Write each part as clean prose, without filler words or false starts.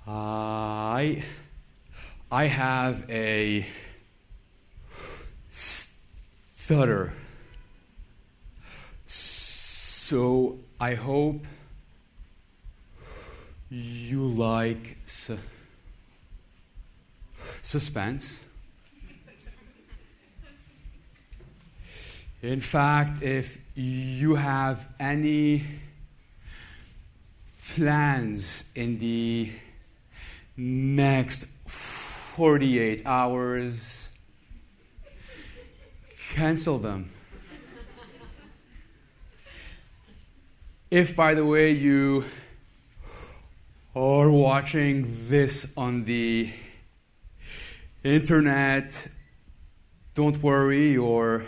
I have a stutter. So I hope you like suspense. In fact, if you have any plans in the next 48 hours, cancel them. If, by the way, you are watching this on the internet, don't worry, your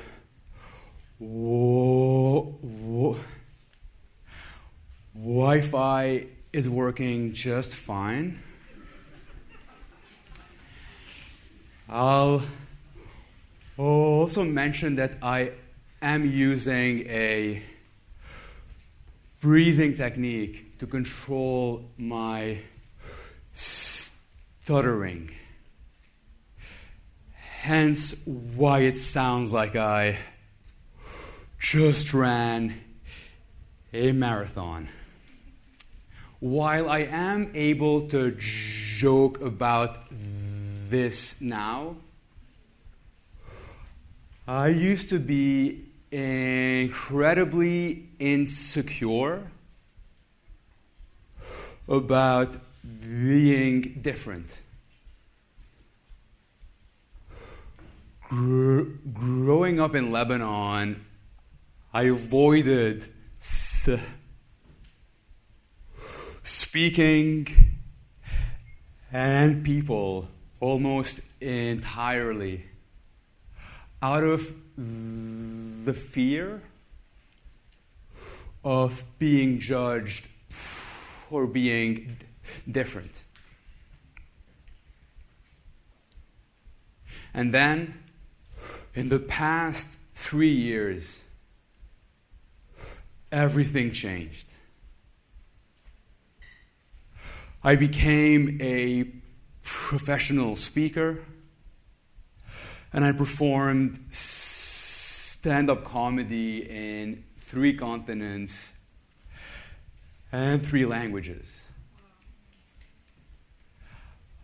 Wi-Fi is working just fine. I'll also mention that I am using a breathing technique to control my stuttering. Hence why it sounds like I just ran a marathon. While I am able to joke about this now, I used to be incredibly insecure about being different. Growing up in Lebanon, I avoided speaking and people almost entirely out of the fear of being judged for being different. And then, in the past 3 years, everything changed. I became a professional speaker, and I performed stand-up comedy in 3 continents and 3 languages.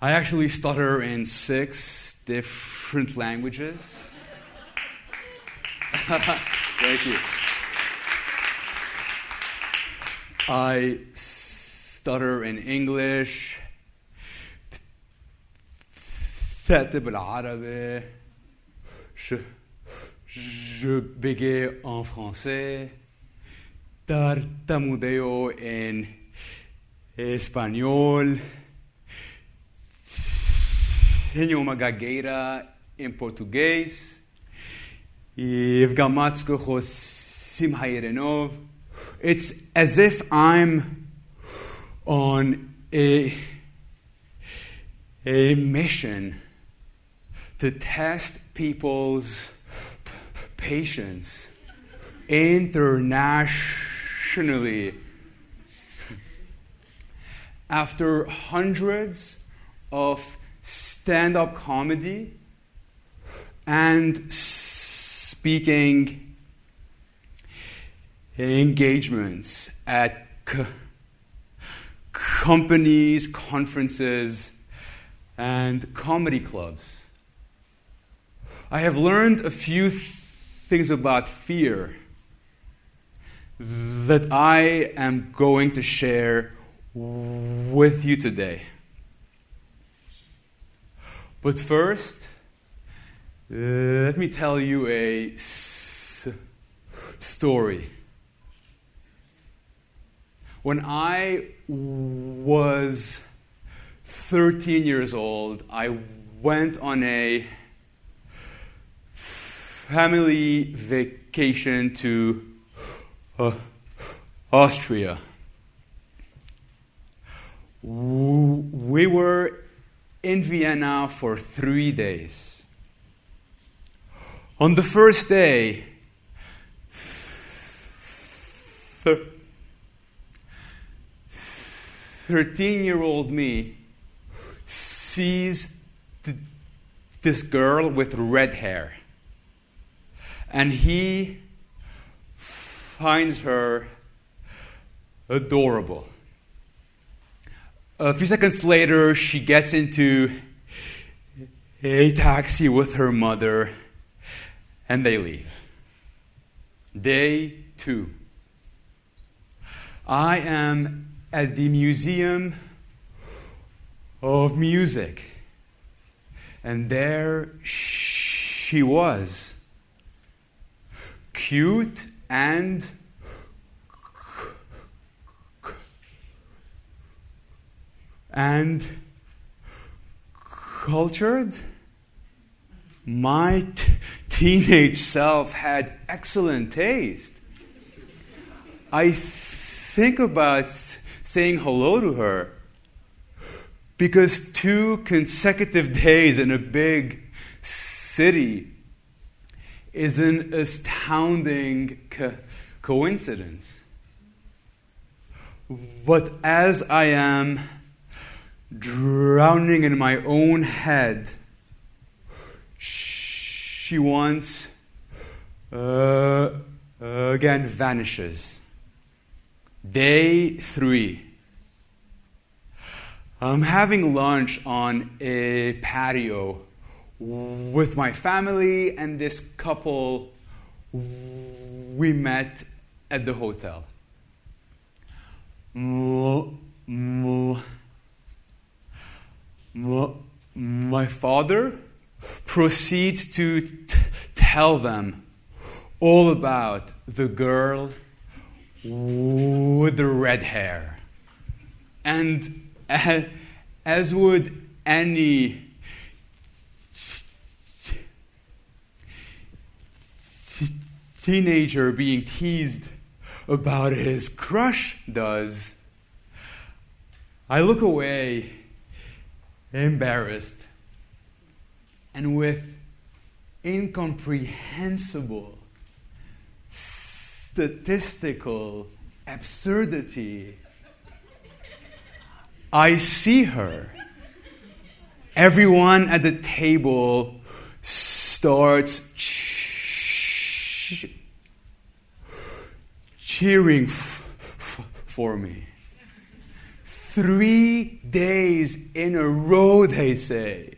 I actually stutter in 6 different languages. Thank you. I stutter in English, je bégaye en français, tartamudeo en español, tenho uma gagueira em português, e vgamatsko simcha yerenov. It's as if I'm on a mission to test people's patience internationally. After hundreds of stand-up comedy and speaking engagements at companies, conferences, and comedy clubs, I have learned a few things about fear that I am going to share with you today. But first, let me tell you a story. When I was 13 years old, I went on a family vacation to Austria. We were in Vienna for 3 days. On the first day, 13-year-old me sees this girl with red hair, and he finds her adorable. A few seconds later, she gets into a taxi with her mother, and they leave. Day 2. I am at the Museum of Music, and there she was, cute and cultured. My teenage self had excellent taste. I think about saying hello to her, because 2 consecutive days in a big city is an astounding coincidence. But as I am drowning in my own head, she once again vanishes. Day 3. I'm having lunch on a patio with my family and this couple we met at the hotel. My father proceeds to tell them all about the girl with the red hair. And as would any teenager being teased about his crush does, I look away, embarrassed, and with incomprehensible statistical absurdity, I see her. Everyone at the table starts cheering for me. 3 days in a row, they say.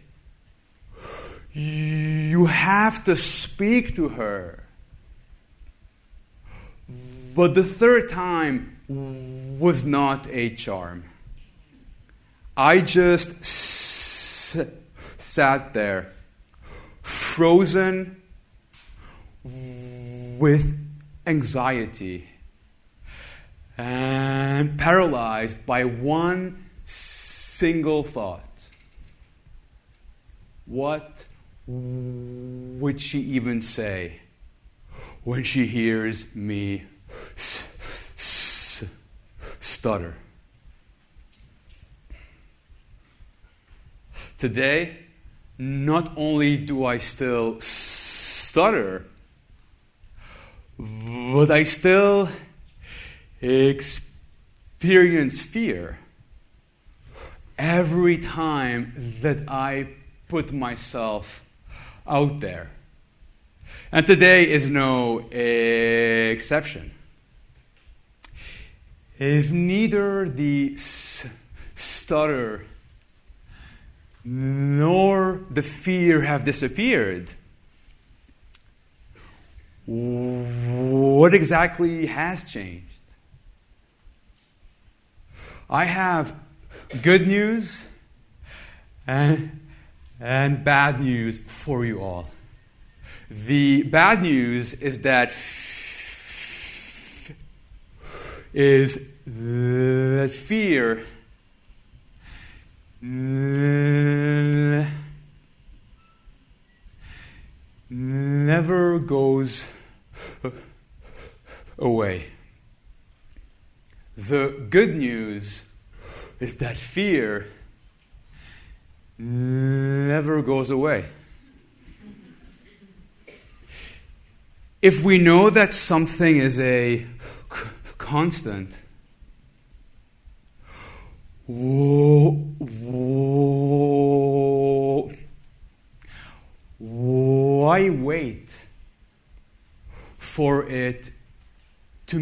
You have to speak to her. But the 3rd time was not a charm. I just sat there, frozen with anxiety and paralyzed by one single thought. What would she even say when she hears me stutter? Today, not only do I still stutter, but I still experience fear every time that I put myself out there. And today is no exception. If neither the stutter nor the fear have disappeared, what exactly has changed? I have good news and bad news for you all. The bad news is that fear never goes away. The good news is that fear never goes away. If we know that something is a constant, Why wait for it to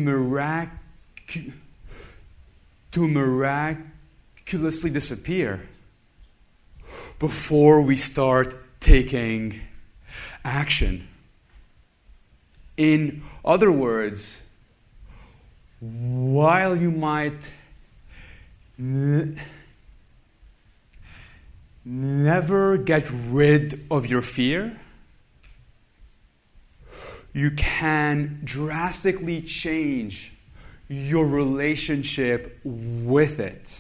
miraculously disappear before we start taking action? In other words, while you might never get rid of your fear, you can drastically change your relationship with it.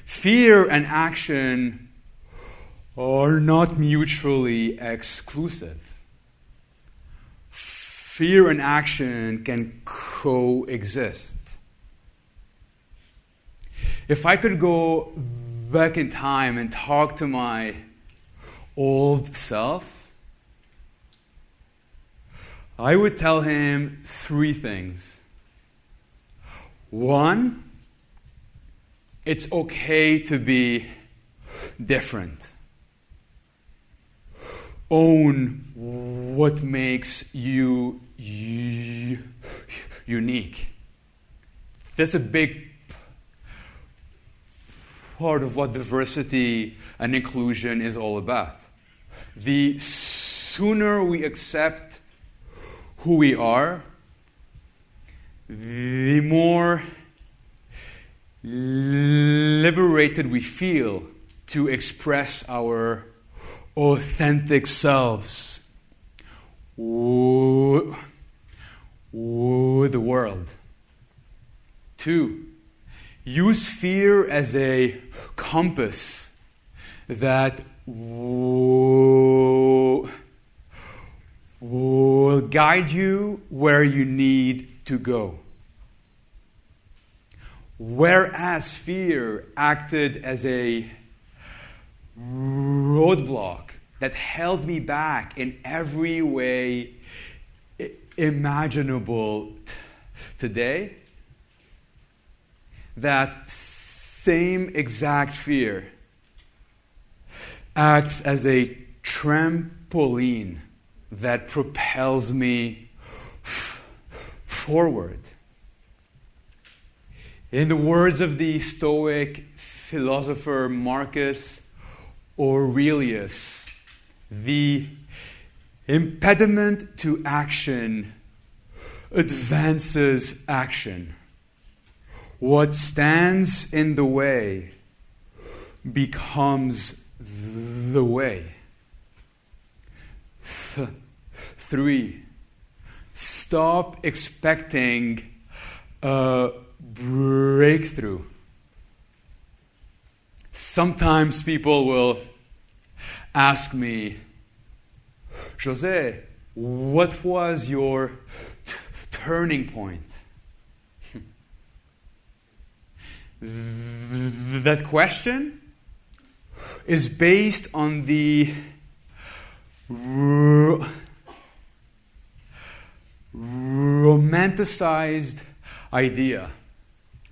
Fear and action are not mutually exclusive. Fear and action can coexist. If I could go back in time and talk to my old self, I would tell him 3 things. 1, it's okay to be different. Own what makes you unique. That's a big part of what diversity and inclusion is all about. The sooner we accept who we are, the more liberated we feel to express our authentic selves with the world. 2, use fear as a compass that will guide you where you need to go. Whereas fear acted as a roadblock that held me back in every way imaginable today, that same exact fear acts as a trampoline that propels me forward. In the words of the Stoic philosopher Marcus Aurelius, the impediment to action advances action. What stands in the way becomes the way. 3, stop expecting a breakthrough. Sometimes people will ask me, Jose, what was your turning point? That question is based on the romanticized idea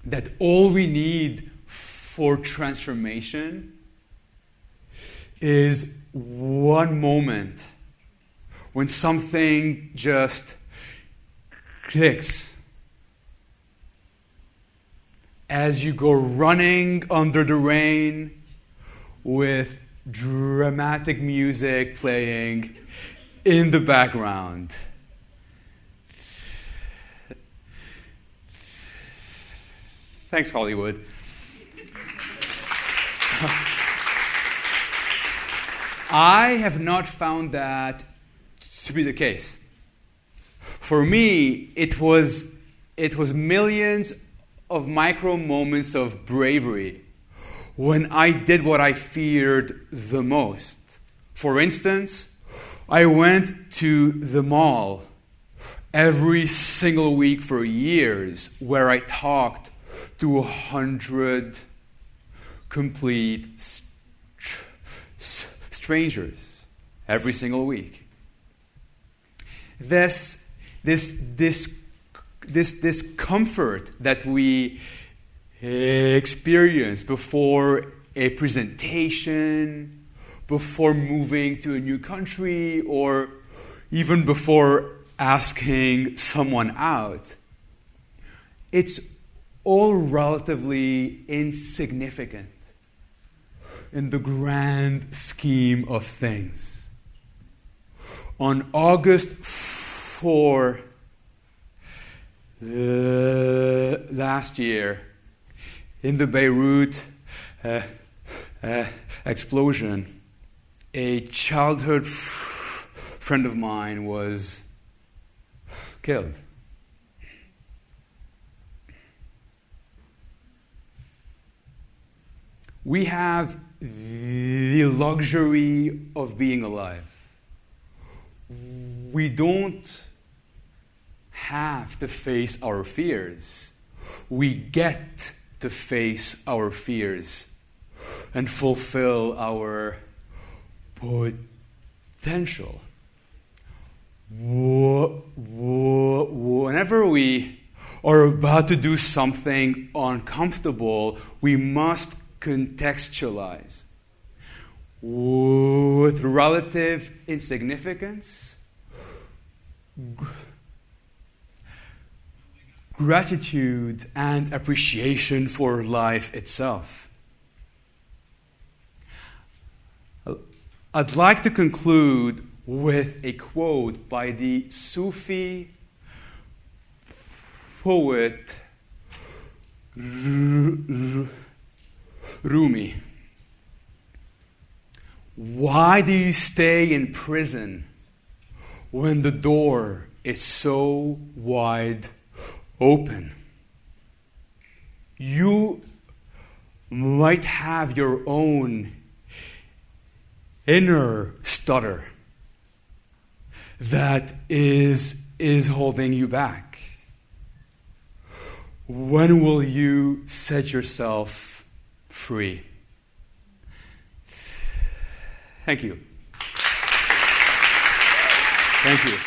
that all we need for transformation is one moment when something just clicks. As you go running under the rain with dramatic music playing in the background. Thanks, Hollywood. I have not found that to be the case. For me, it was millions of micro moments of bravery when I did what I feared the most. For instance, I went to the mall every single week for years where I talked to 100 complete strangers every single week. This comfort that we experience before a presentation, before moving to a new country, or even before asking someone out, it's all relatively insignificant in the grand scheme of things. On August 4 last year, in the Beirut explosion, a childhood friend of mine was killed. We have the luxury of being alive. We don't have to face our fears. We get to face our fears and fulfill our potential. Whenever we are about to do something uncomfortable, we must contextualize. With relative insignificance, gratitude and appreciation for life itself. I'd like to conclude with a quote by the Sufi poet Rumi. Why do you stay in prison when the door is so wide open? You might have your own inner stutter that is holding you back. When will you set yourself free? Thank you. Thank you.